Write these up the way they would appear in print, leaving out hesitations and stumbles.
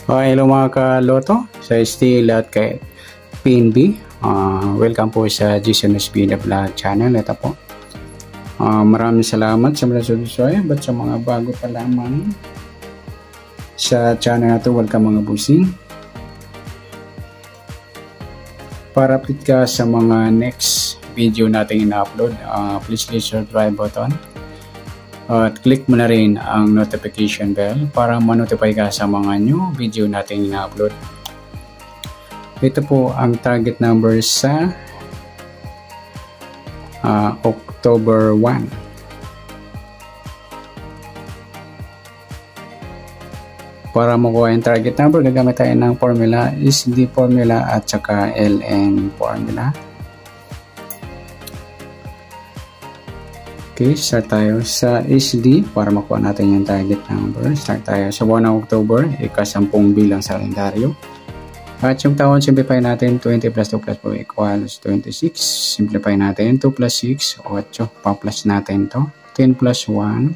Hello mga kaloto sa STL at kay PNB. Welcome po sa GCNSB na vlog channel. Ito po. Maraming salamat sa mga subscribe at sa mga bago pa lamang sa channel na ito. Welcome mga busing. Para update ka sa mga next video natin ina-upload, please click subscribe button. At click mo na rin ang notification bell para ma-notify ka sa mga new video natin ina-upload. Ito po ang target number sa October 1. Para makuha yung target number, gagamit tayo ng formula, SD formula at saka LN formula. Okay, start tayo sa SD para makuha natin yung target number. Start tayo sa buwan ng October, ika-10 bilang sa kalendaryo. At yung taon, simplify natin 20 plus 2 plus 4 equals 26. Simplify natin 2 plus 6, 8. Pa-plus natin to. 10 plus 1.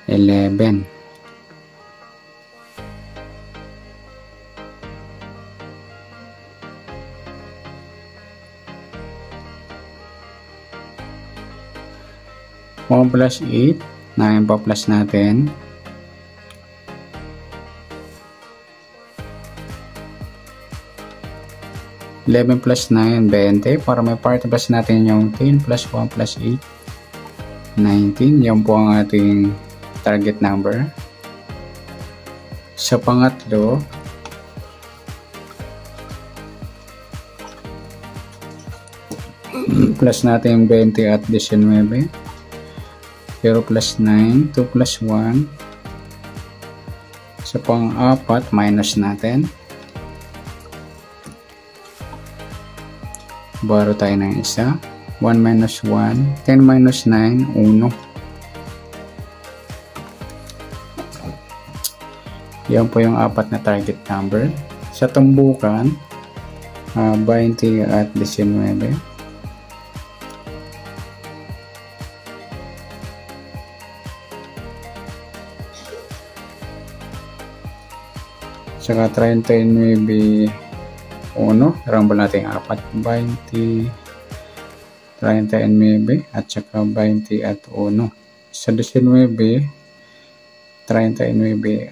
11. One plus 8, 9 pa plus natin. Eleven plus 9, 20. Para may part plus natin yung 10 plus 1 plus 8, 19. Yan po ang ating target number. Sa pangatlo, plus natin yung 20 at 19. 0 plus 9, 2 plus 1. Sa pang-apat, minus natin. Baro tayo ng isa. 1 minus 1, 10 minus 9, 1. Yan po yung apat na target number. Sa tumbukan, 20 at 19. Saka 39, 1. Rambol natin 4. 20, 39 at saka 20 at 1. Sa 19, 39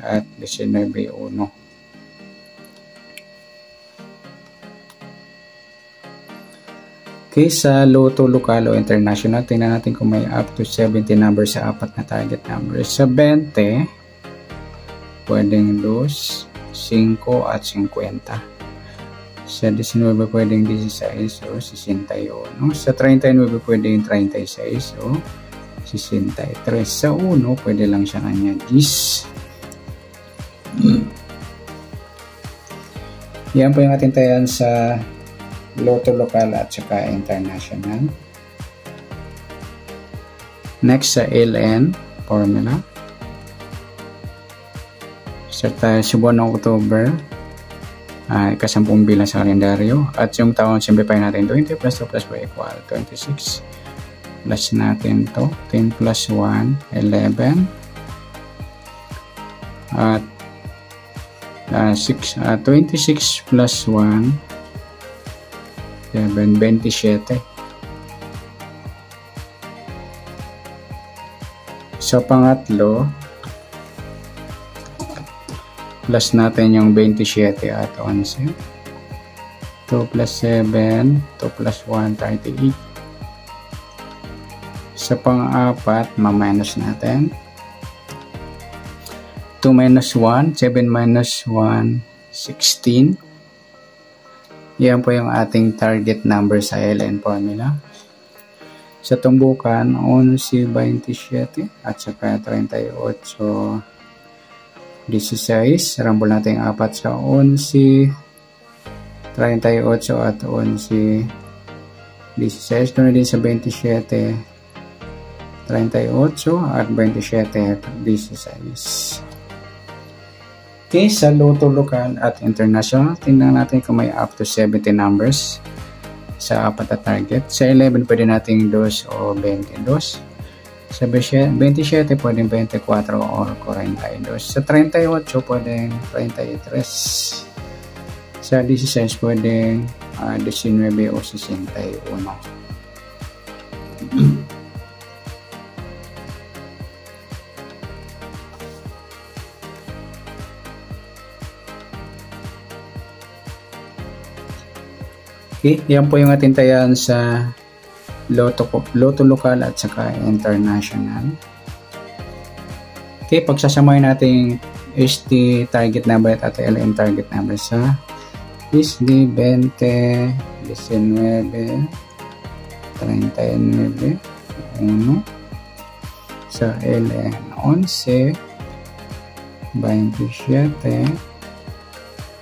at 19, 1. Okay, sa Lotto Local o International, tingnan natin kung may up to 70 numbers sa apat na target numbers. Sa 20, pwedeng 2, 5 at 50. Sa 19 pwedeng 16 o 61. Sa 39 pwedeng 36 o 63. Sa 1 pwede lang siya kanya 10. Yan po yung ating tayan sa Lotto Local at saka International. Next sa LN formula. Start tayo sa buwan ng October, ika-10 bilang sa kalendaryo. At yung taon, simplify natin 20 plus 2 plus 4 equal 26. Plus natin to 10 plus 1, 11. At 26 plus 1, 7, 27. Sa pangatlo, plus natin yung 27 at 11. 2 plus 7, 2 plus 1, 38. Sa pang-apat, ma-minus natin. 2 minus 1, 7 minus 1, 16. Yan po yung ating target number sa LN formula. Sa tumbukan, 11, 27 at saka 38, 16. Rambol natin 4 sa 11, 38 at 11, 16. Doon din sa 27, 38 at 27 at 16. Okay, sa Lotto Local at International, tingnan natin kung may up to 70 numbers sa apat na target. Sa 11 pwede nating 2 o 22. Sa 27 pwedeng 24 or 42. Sa 38 pwedeng 33. Sa 16 pwedeng 19 o 61. Okay, yan po yung ating tayan sa Lotto lokal at saka international. Okay, pagsasamahin natin ST target number at LN target number sa ST 20, 19, 39, 1, sa LN 11, 27,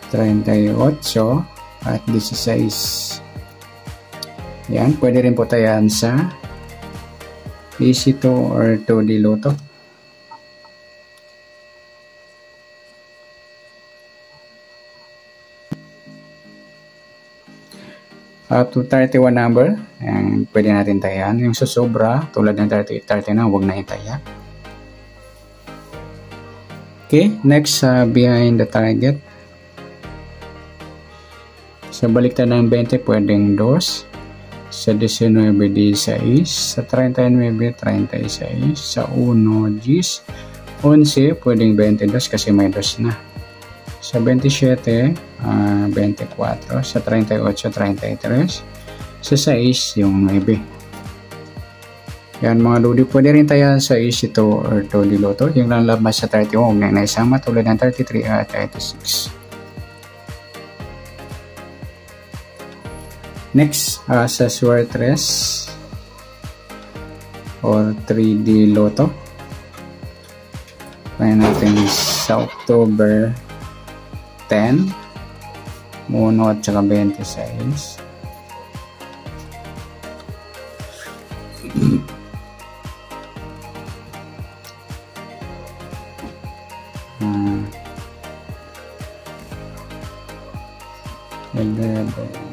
38, at 16. Yan, pwede rin po tayan sa EC2 or 2D Lotto. Up to 31 number, yan, pwede natin tayan. Yung susobra, tulad ng 38, 39, huwag na itaya. Okay, next behind the target. Sa baliktad ng 20, pwedeng 2. Sa 19, 16. Sa 39, 36. Sa 1, 10. 11, pwedeng 22 kasi may 2 na. Sa 27, 24. Sa 38, 33. Sa 6, yung 9. Yan mga lodi, pwede rin tayo sa EC2 or 2D Lotto. Yung lang labas sa 31, huwag na naisama tulad ng 33 at 36. Next, sa Suertres or 3D Lotto. Kaya natin sa October 10, 1 at saka 26. Eleven.